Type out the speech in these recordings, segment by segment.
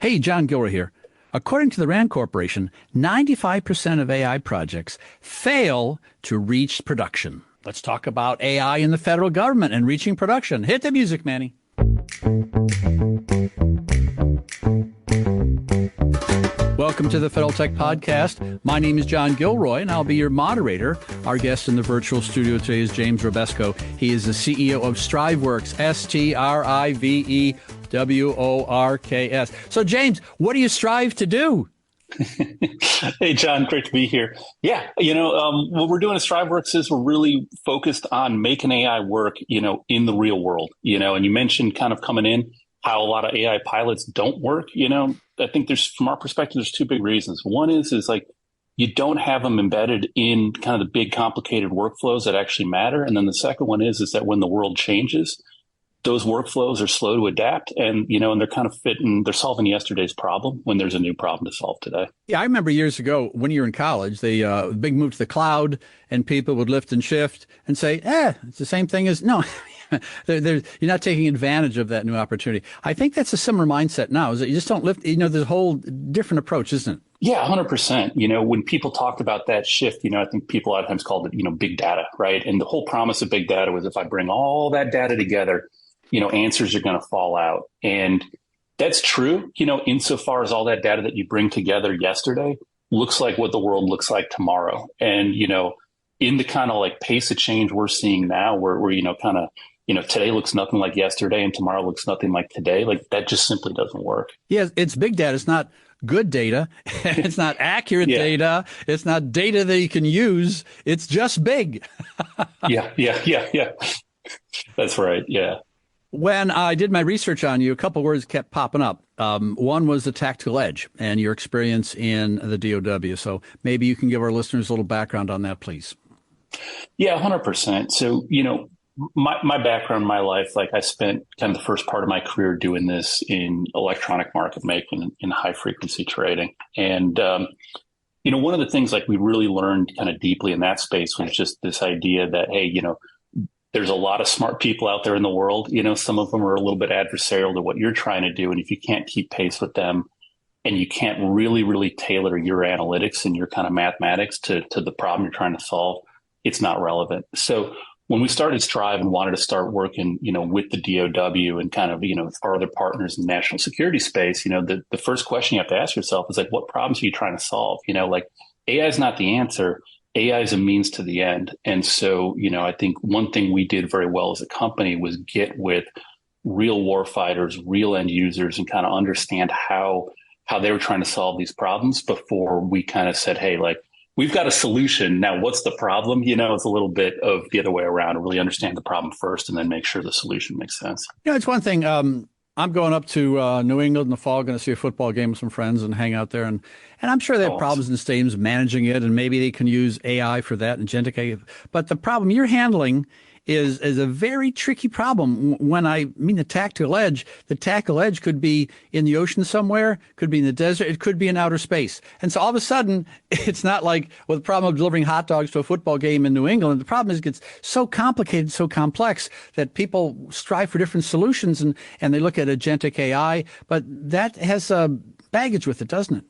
Hey, John Gilroy here. According to the RAND Corporation, 95% of AI projects fail to reach production. Let's talk about AI in the federal government and reaching production. Hit the music, Manny. Welcome to the Federal Tech Podcast. My name is John Gilroy, and I'll be your moderator. Our guest in the virtual studio today is James Rebesco. He is the CEO of Striveworks, Striveworks. So, James, what do you strive to do? Hey, John, great to be here. Yeah, what we're doing at Striveworks is we're really focused on making AI work, in the real world, and you mentioned kind of coming in how a lot of AI pilots don't work. I think from our perspective, there's two big reasons. One is like you don't have them embedded in kind of the big complicated workflows that actually matter. And then the second one is that when the world changes, those workflows are slow to adapt and they're kind of they're solving yesterday's problem when there's a new problem to solve today. Yeah, I remember years ago when you were in college, the big move to the cloud and people would lift and shift and say, it's the same thing as no. You're not taking advantage of that new opportunity. I think that's a similar mindset now, is that you just don't lift, there's a whole different approach, isn't it? Yeah, 100%. When people talked about that shift, I think people a lot of times called it, big data, right? And the whole promise of big data was if I bring all that data together, answers are going to fall out. And that's true, insofar as all that data that you bring together yesterday looks like what the world looks like tomorrow. And, in the kind of like pace of change we're seeing now where kind of, today looks nothing like yesterday and tomorrow looks nothing like today. Like that just simply doesn't work. Yeah, it's big data. It's not good data. It's not accurate data. It's not data that you can use. It's just big. Yeah. That's right. Yeah. When I did my research on you, a couple of words kept popping up. One was the tactical edge and your experience in the DOW. So maybe you can give our listeners a little background on that, please. Yeah, 100%. So, my background, my life, like I spent kind of the first part of my career doing this in electronic market making in high frequency trading. And, one of the things like we really learned kind of deeply in that space was just this idea that, hey, there's a lot of smart people out there in the world. Some of them are a little bit adversarial to what you're trying to do. And if you can't keep pace with them and you can't really, really tailor your analytics and your kind of mathematics to the problem you're trying to solve, it's not relevant. So when we started Strive and wanted to start working, with the DOW and kind of, our other partners in the national security space, the first question you have to ask yourself is like, what problems are you trying to solve? Like AI is not the answer. AI is a means to the end. And so, I think one thing we did very well as a company was get with real warfighters, real end users, and kind of understand how they were trying to solve these problems before we kind of said, hey, like, we've got a solution. Now, what's the problem? It's a little bit of the other way around. Really understand the problem first and then make sure the solution makes sense. It's one thing. I'm going up to New England in the fall, going to see a football game with some friends and hang out there. And I'm sure they have problems in stadiums managing it, and maybe they can use AI for that and Agentic AI. But the problem you're handling is a very tricky problem. When I mean the tactical edge could be in the ocean somewhere, could be in the desert, it could be in outer space. And so all of a sudden, it's not like, the problem of delivering hot dogs to a football game in New England. The problem is it gets so complicated, so complex that people strive for different solutions and they look at Agentic AI, but that has baggage with it, doesn't it?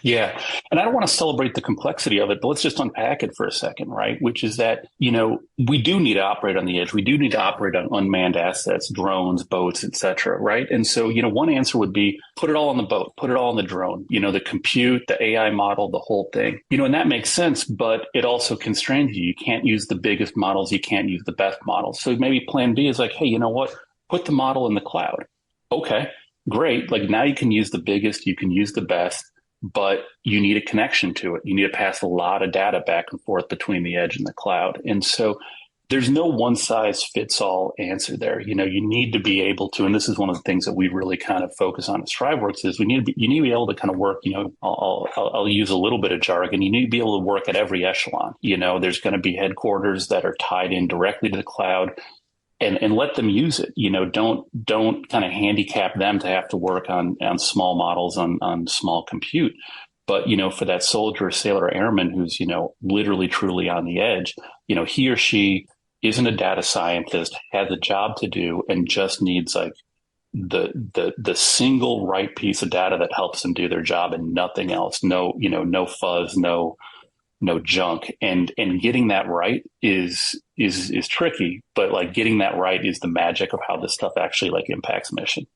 Yeah. And I don't want to celebrate the complexity of it, but let's just unpack it for a second, right? Which is that, we do need to operate on the edge. We do need to operate on unmanned assets, drones, boats, et cetera, right? And so, one answer would be put it all on the boat, put it all on the drone, the compute, the AI model, the whole thing, and that makes sense, but it also constrains you. You can't use the biggest models. You can't use the best models. So maybe plan B is like, hey, you know what? Put the model in the cloud. Okay. Great. Like now you can use the biggest, you can use the best, but you need a connection to it. You need to pass a lot of data back and forth between the edge and the cloud. And so there's no one size fits all answer there. You need to be able to, and this is one of the things that we really kind of focus on at Striveworks is you need to be able to kind of work, I'll use a little bit of jargon. You need to be able to work at every echelon. There's going to be headquarters that are tied in directly to the cloud. And let them use it. Don't kind of handicap them to have to work on small models on small compute. But, for that soldier, sailor, airman who's, literally, truly on the edge, he or she isn't a data scientist, has a job to do, and just needs like the single right piece of data that helps them do their job and nothing else. No, no fuzz, no junk. And getting that right is tricky, but like getting that right is the magic of how this stuff actually like impacts mission.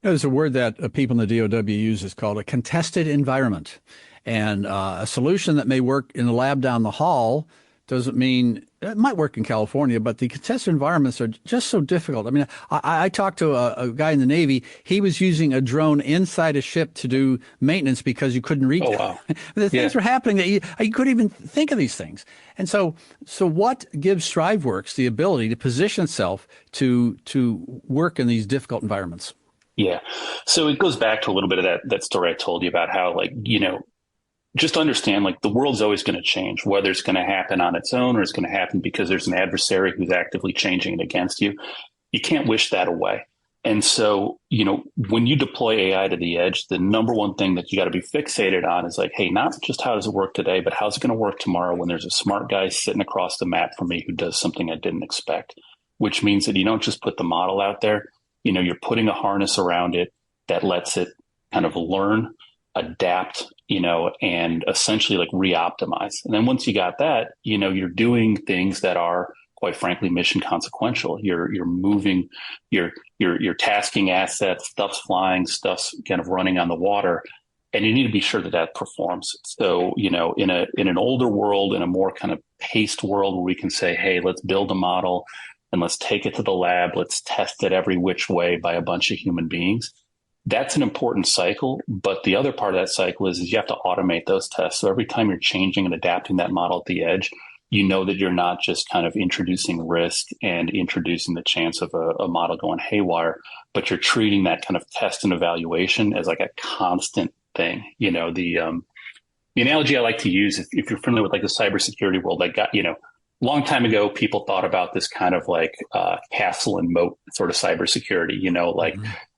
There's a word that people in the DoW use is called a contested environment. And a solution that may work in the lab down the hall doesn't mean it might work in California, but the contested environments are just so difficult. I mean, I talked to a guy in the Navy. He was using a drone inside a ship to do maintenance because you couldn't reach it. Wow. The things were happening that you couldn't even think of these things. And so what gives Striveworks the ability to position itself to work in these difficult environments? Yeah. So it goes back to a little bit of that story I told you about how, like, just understand, like, the world's always going to change, whether it's going to happen on its own or it's going to happen because there's an adversary who's actively changing it against you. You can't wish that away. And so, when you deploy AI to the edge, the number one thing that you got to be fixated on is like, hey, not just how does it work today, but how's it going to work tomorrow when there's a smart guy sitting across the map from me who does something I didn't expect, which means that you don't just put the model out there. You're putting a harness around it that lets it kind of learn, adapt, and essentially like re-optimize. And then once you got that, you're doing things that are, quite frankly, mission consequential. You're moving, you're tasking assets, stuff's flying, stuff's kind of running on the water, and you need to be sure that performs. So, in an older world, in a more kind of paced world where we can say, hey, let's build a model and let's take it to the lab, let's test it every which way by a bunch of human beings. That's an important cycle. But the other part of that cycle is you have to automate those tests. So every time you're changing and adapting that model at the edge, that you're not just kind of introducing risk and introducing the chance of a model going haywire, but you're treating that kind of test and evaluation as like a constant thing. The analogy I like to use, if you're familiar with like the cybersecurity world, long time ago, people thought about this kind of like castle and moat sort of cybersecurity,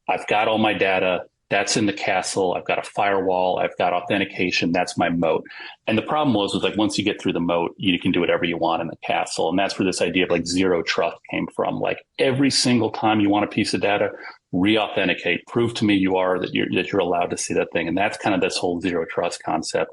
I've got all my data, that's in the castle. I've got a firewall. I've got authentication. That's my moat. And the problem was like, once you get through the moat, you can do whatever you want in the castle. And that's where this idea of like zero trust came from. Like every single time you want a piece of data, re-authenticate, prove to me that you're allowed to see that thing. And that's kind of this whole zero trust concept.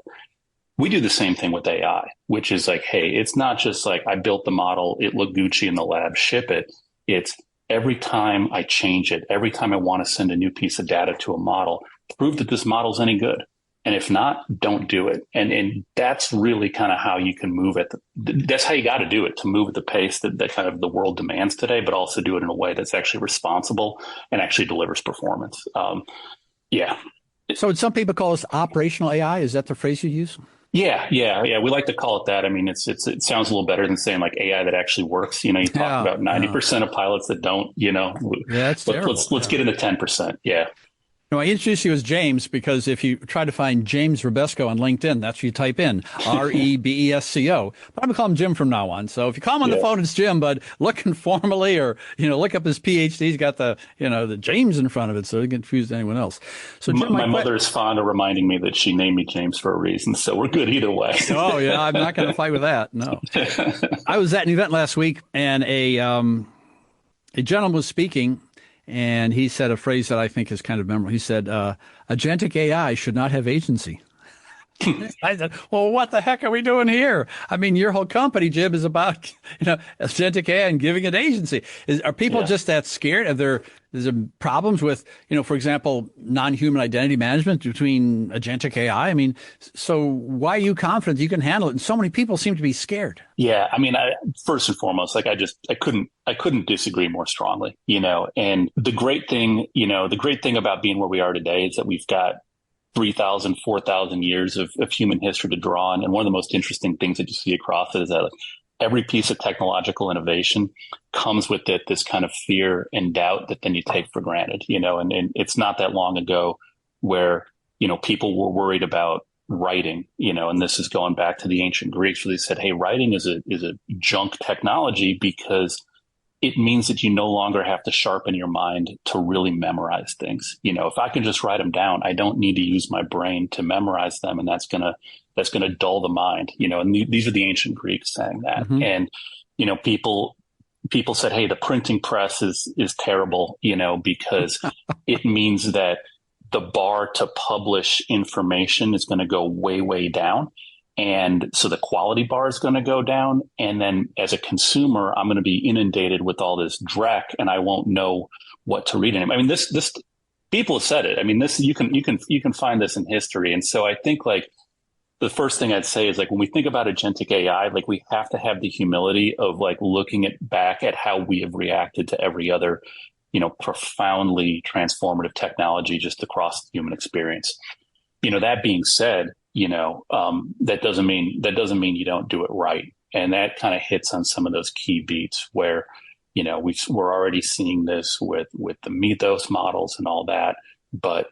We do the same thing with AI, which is like, hey, it's not just like I built the model, it looked Gucci in the lab, ship it. It's every time I change it, every time I want to send a new piece of data to a model, prove that this model's any good. And if not, don't do it. And that's really kind of how you can move it. That's how you got to do it, to move at the pace that kind of the world demands today, but also do it in a way that's actually responsible and actually delivers performance. Yeah. So some people call this operational AI. Is that the phrase you use? Yeah. We like to call it that. I mean, it sounds a little better than saying like AI that actually works. You talk about 90% of pilots that don't, that's terrible. Let's get into 10%. Yeah. I introduced you as James because if you try to find James Rebesco on LinkedIn, that's what you type in, Rebesco. But I'm going to call him Jim from now on. So if you call him on the phone, it's Jim, but looking formally or, look up his PhD. He's got the James in front of it, so he can confuse anyone else. So Jim, my mother is fond of reminding me that she named me James for a reason, so we're good either way. Oh, yeah, I'm not going to fight with that, no. I was at an event last week, and a gentleman was speaking, and he said a phrase that I think is kind of memorable. He said, agentic AI should not have agency. I said, well, what the heck are we doing here? I mean, your whole company, Jim, is about, agentic AI and giving it agency. Are people just that scared? Is there problems with, for example, non-human identity management between agentic AI? I mean, so why are you confident you can handle it? And so many people seem to be scared. Yeah. I mean, first and foremost, like I couldn't disagree more strongly, and the great thing about being where we are today is that we've got 3,000, 4,000 years of human history to draw on. And one of the most interesting things that you see across it is that every piece of technological innovation comes with it this kind of fear and doubt that then you take for granted, and it's not that long ago where, people were worried about writing, and this is going back to the ancient Greeks where they said, hey, writing is a junk technology because it means that you no longer have to sharpen your mind to really memorize things. If I can just write them down, I don't need to use my brain to memorize them. And that's going to dull the mind, and these are the ancient Greeks saying that. Mm-hmm. And, people people said, hey, the printing press is terrible, because it means that the bar to publish information is going to go way, way down. And so the quality bar is going to go down. And then as a consumer, I'm going to be inundated with all this dreck and I won't know what to read anymore. I mean, this people have said it. I mean, this, you can find this in history. And so I think like the first thing I'd say is like, when we think about agentic AI, like we have to have the humility of like looking back at how we have reacted to every other, profoundly transformative technology just across the human experience. That being said, that doesn't mean you don't do it right. And that kind of hits on some of those key beats where, we're already seeing this with the Mythos models and all that. But,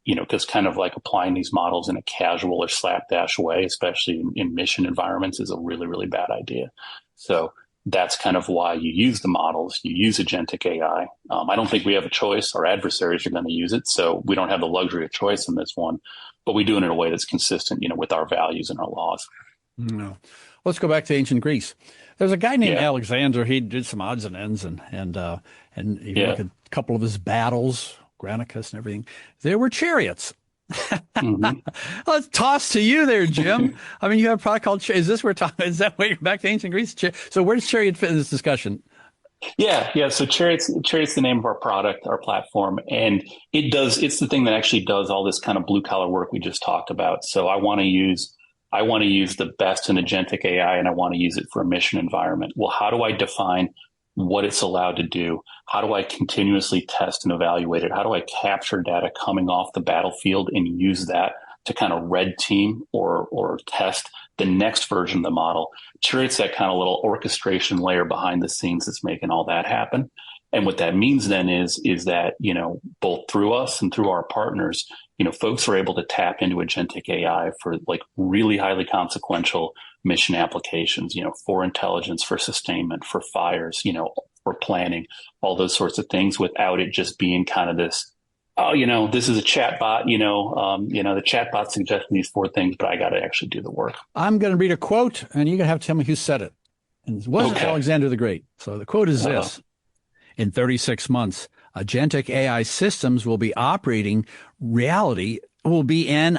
because kind of like applying these models in a casual or slapdash way, especially in mission environments, is a really, really bad idea. So that's kind of why you use the models, you use agentic AI. I don't think we have a choice. Our adversaries are going to use it. So we don't have the luxury of choice in this one, but we do it in a way that's consistent, with our values and our laws. No. Let's go back to ancient Greece. There's a guy named Alexander. He did some odds and ends and you look at a couple of his battles, Granicus and everything. There were chariots. Mm-hmm. Let's toss to you there, Jim. I mean, you have a product called, is that way you're back to ancient Greece? So where does chariot fit in this discussion? Yeah. So Chariot's the name of our product, our platform. And it's the thing that actually does all this kind of blue collar work we just talked about. So I want to use the best in agentic AI and I want to use it for a mission environment. Well, how do I define what it's allowed to do? How do I continuously test and evaluate it? How do I capture data coming off the battlefield and use that to kind of red team or test the next version of the model? Chariot's that kind of little orchestration layer behind the scenes that's making all that happen. And what that means then is that, both through us and through our partners, folks are able to tap into agentic AI for like really highly consequential mission applications, for intelligence, for sustainment, for fires, for planning, all those sorts of things without it just being kind of this, this is a chat bot, the chat bot suggesting these 4 things, but I got to actually do the work. I'm going to read a quote and you're going to have to tell me who said it. And it wasn't Alexander the Great. So the quote is this: in 36 months, agentic AI systems will be in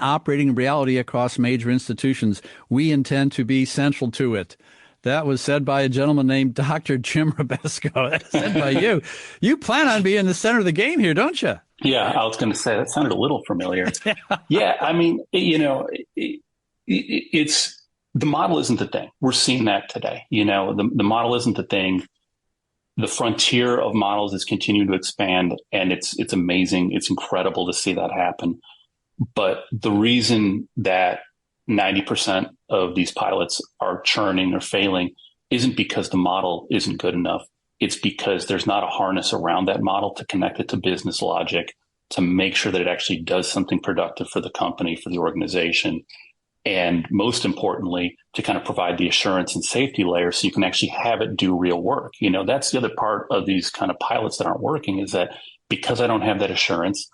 operating reality across major institutions. We intend to be central to it. That was said by a gentleman named Dr. Jim Rebesco. That's said by you. You plan on being the center of the game here, don't you? Yeah, I was going to say that sounded a little familiar. Yeah, I mean, it's the model isn't the thing. We're seeing that today. The model isn't the thing. The frontier of models is continuing to expand, and it's amazing. It's incredible to see that happen. But the reason that 90% of these pilots are churning or failing isn't because the model isn't good enough. It's because there's not a harness around that model to connect it to business logic, to make sure that it actually does something productive for the company, for the organization. And most importantly, to kind of provide the assurance and safety layer so you can actually have it do real work. That's the other part of these kind of pilots that aren't working, is that because I don't have that assurance,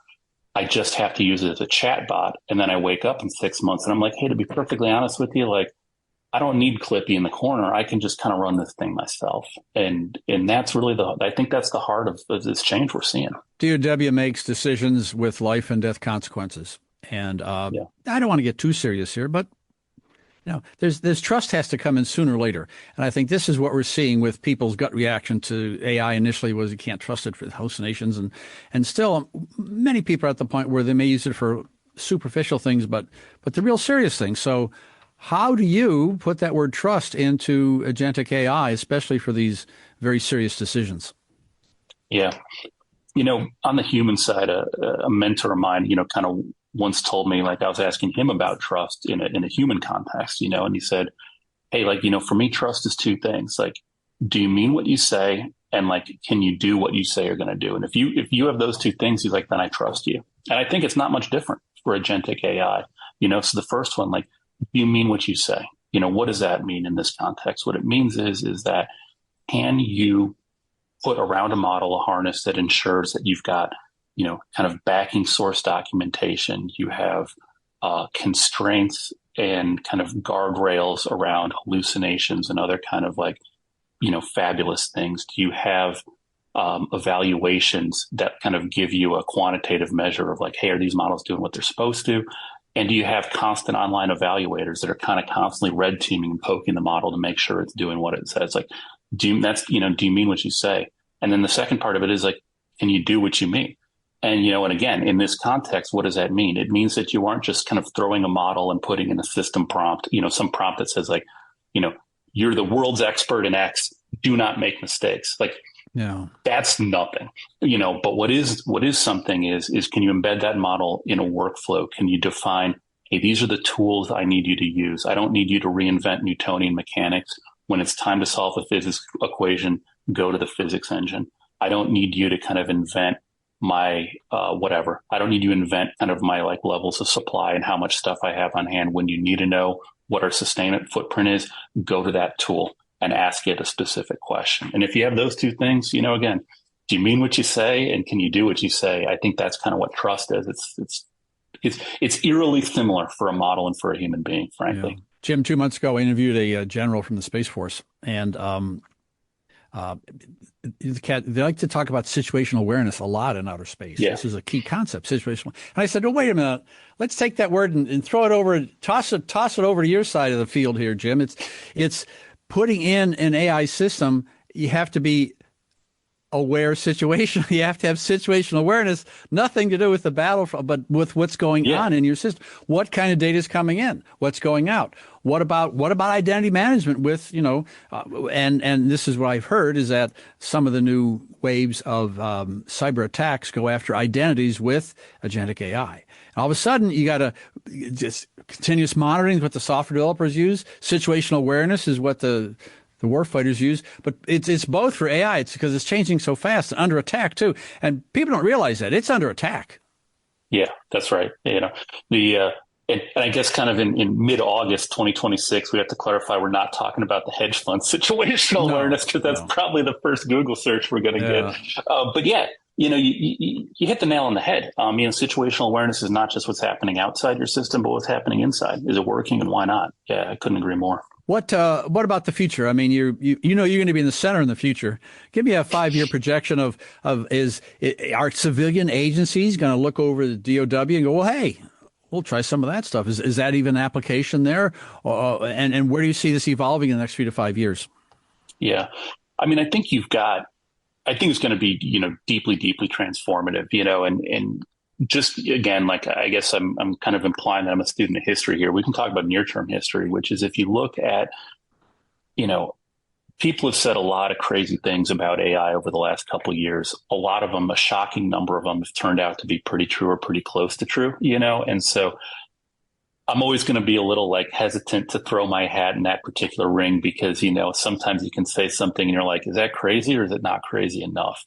I just have to use it as a chat bot. And then I wake up in 6 months and I'm like, hey, to be perfectly honest with you, like, I don't need Clippy in the corner. I can just kind of run this thing myself. And that's really I think that's the heart of this change we're seeing. DOW makes decisions with life and death consequences. And I don't want to get too serious here, but there's trust has to come in sooner or later. And I think this is what we're seeing with people's gut reaction to AI. Initially was you can't trust it for host nations. And still many people are at the point where they may use it for superficial things, but the real serious things. So how do you put that word trust into agentic AI, especially for these very serious decisions? Yeah. On the human side, a mentor of mine, kind of once told me, like, I was asking him about trust in a human context, and he said, hey, like, for me, trust is 2 things. Like, do you mean what you say? And like, can you do what you say you're going to do? And if you have those 2 things, he's like, then I trust you. And I think it's not much different for agentic AI, so the first one, like, do you mean what you say? What does that mean in this context? What it means is that, can you put around a model a harness that ensures that you've got, kind of backing source documentation, you have constraints and kind of guardrails around hallucinations and other kind of like, fabulous things? Do you have evaluations that kind of give you a quantitative measure of like, hey, are these models doing what they're supposed to? And do you have constant online evaluators that are kind of constantly red teaming and poking the model to make sure it's doing what it says? Like, do you mean what you say? And then the second part of it is like, can you do what you mean? And, and again, in this context, what does that mean? It means that you aren't just kind of throwing a model and putting in a system prompt, some prompt that says like, you're the world's expert in X, do not make mistakes. Like, no, that's nothing, but what is something is can you embed that model in a workflow? Can you define, hey, these are the tools I need you to use. I don't need you to reinvent Newtonian mechanics. When it's time to solve a physics equation, go to the physics engine. I don't need you to kind of invent my whatever. I don't need you to invent kind of my like levels of supply and how much stuff I have on hand. When you need to know what our sustainment footprint is, go to that tool and ask it a specific question. And if you have those two things, again, do you mean what you say and can you do what you say? I think that's kind of what trust is. It's eerily similar for a model and for a human being, frankly. Yeah. Jim, 2 months ago, I interviewed a general from the Space Force, and they like to talk about situational awareness a lot in outer space. Yeah. This is a key concept, situational. And I said, well, wait a minute. Let's take that word and throw it over, toss it over to your side of the field here, Jim. It's putting in an AI system. You have to be aware situation. You have to have situational awareness, nothing to do with the battle, but with what's going on in your system. What kind of data is coming in? What's going out? What about identity management with, and this is what I've heard is that some of the new waves of cyber attacks go after identities with agentic AI. And all of a sudden, you got to just continuous monitoring is what the software developers use. Situational awareness is what the warfighters use, but it's both for AI. It's because it's changing so fast and under attack too. And people don't realize that it's under attack. Yeah, that's right. And I guess kind of in mid-August 2026, we have to clarify we're not talking about the hedge fund situational awareness because that's probably the first Google search we're going to get. But yeah, you hit the nail on the head. Situational awareness is not just what's happening outside your system, but what's happening inside. Is it working and why not? Yeah, I couldn't agree more. What about the future? I mean, you're going to be in the center in the future. Give me a 5-year projection of are civilian agencies going to look over the DOW and go, well, hey, we'll try some of that stuff. Is that even an application there? And where do you see this evolving in the next 3 to 5 years? Yeah, I mean, I think it's going to be deeply, deeply transformative. And just again, like I guess I'm kind of implying that I'm a student of history here. We can talk about near-term history, which is if you look at, people have said a lot of crazy things about AI over the last couple of years. A lot of them, a shocking number of them, have turned out to be pretty true or pretty close to true. And so I'm always going to be a little like hesitant to throw my hat in that particular ring because sometimes you can say something and you're like, is that crazy or is it not crazy enough?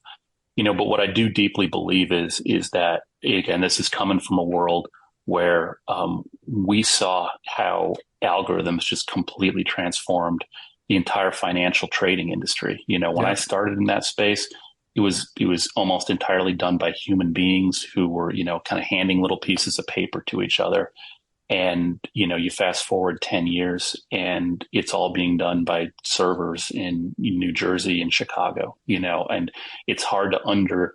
But what I do deeply believe is that, again, this is coming from a world where we saw how algorithms just completely transformed the entire financial trading industry. When I started in that space, it was almost entirely done by human beings who were, kind of handing little pieces of paper to each other. And, you fast forward 10 years and it's all being done by servers in New Jersey and Chicago, and it's hard to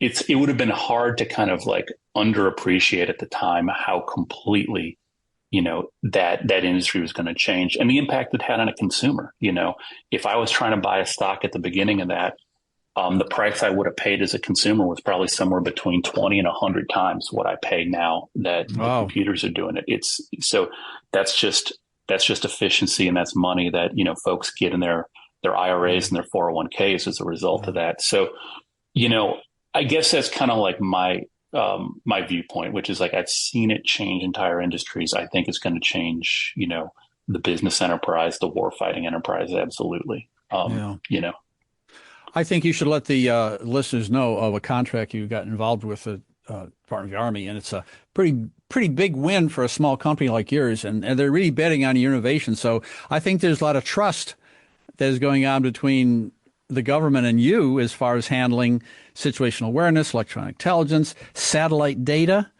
it would have been hard to kind of like underappreciate at the time how completely, that industry was going to change and the impact it had on a consumer. If I was trying to buy a stock at the beginning of that, the price I would have paid as a consumer was probably somewhere between 20 and 100 times what I pay now that the computers are doing it. So that's just efficiency and that's money that, folks get in their IRAs and their 401ks as a result of that. So, I guess that's kind of like my viewpoint, which is like, I've seen it change entire industries. I think it's going to change, the business enterprise, the warfighting enterprise. Absolutely. I think you should let the listeners know of a contract you got involved with the Department of the Army, and it's a pretty big win for a small company like yours, and they're really betting on your innovation. So I think there's a lot of trust that is going on between the government and you as far as handling situational awareness, electronic intelligence, satellite data,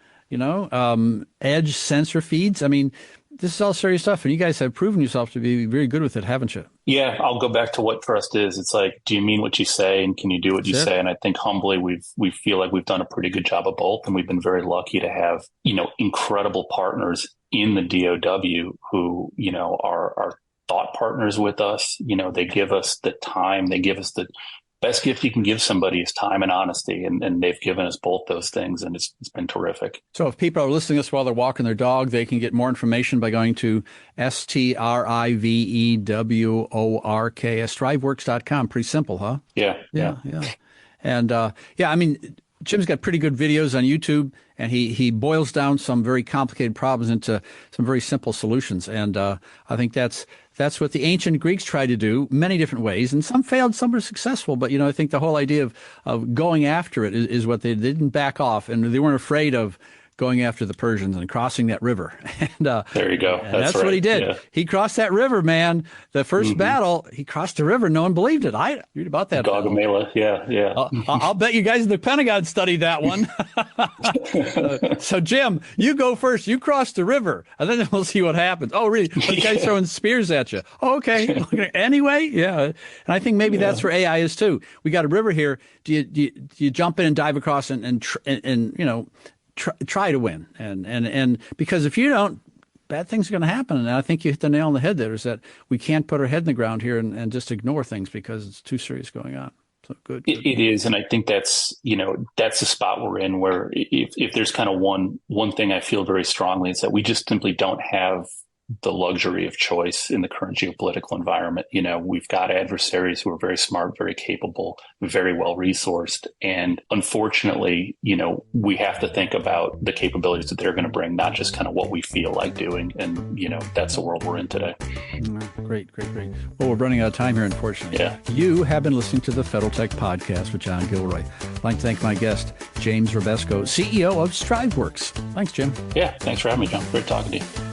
edge sensor feeds. I mean, this is all serious stuff, and you guys have proven yourself to be very good with it, haven't you? Yeah, I'll go back to what trust is. It's like, do you mean what you say, and can you do what you say? And I think humbly we feel like we've done a pretty good job of both, and we've been very lucky to have, incredible partners in the DOW who, are thought partners with us. They give us the time, they give us the best gift you can give somebody is time and honesty. And they've given us both those things, and it's been terrific. So if people are listening to us while they're walking their dog, they can get more information by going to Striveworks, Striveworks.com. Pretty simple, huh? Yeah. And I mean, Jim's got pretty good videos on YouTube, and he boils down some very complicated problems into some very simple solutions. And I think that's what the ancient Greeks tried to do many different ways, and some failed, some were successful. But, I think the whole idea of going after it is what they didn't back off, and they weren't afraid of going after the Persians and crossing that river. And there you go. That's right. What he did. Yeah. He crossed that river, man. The first battle, he crossed the river. No one believed it. I read about that. Gaugamela. Yeah. I'll bet you guys in the Pentagon studied that one. So, Jim, you go first. You cross the river, and then we'll see what happens. Oh, really? The guy's throwing spears at you. Oh, okay. Anyway, yeah. And I think maybe that's where AI is too. We got a river here. Do you jump in and dive across and try to win, and because if you don't, bad things are going to happen. And I think you hit the nail on the head there, is that we can't put our head in the ground here and just ignore things because it's too serious going on. So good. It is. And I think that's the spot we're in, where if there's kind of one thing I feel very strongly, is that we just simply don't have the luxury of choice in the current geopolitical environment. We've got adversaries who are very smart, very capable, very well resourced. And unfortunately, we have to think about the capabilities that they're going to bring, not just kind of what we feel like doing. And, that's the world we're in today. Great. Well, we're running out of time here, unfortunately. Yeah. You have been listening to the Federal Tech Podcast with John Gilroy. I'd like to thank my guest, James Rebesco, CEO of Striveworks. Thanks, Jim. Yeah, thanks for having me, John. Great talking to you.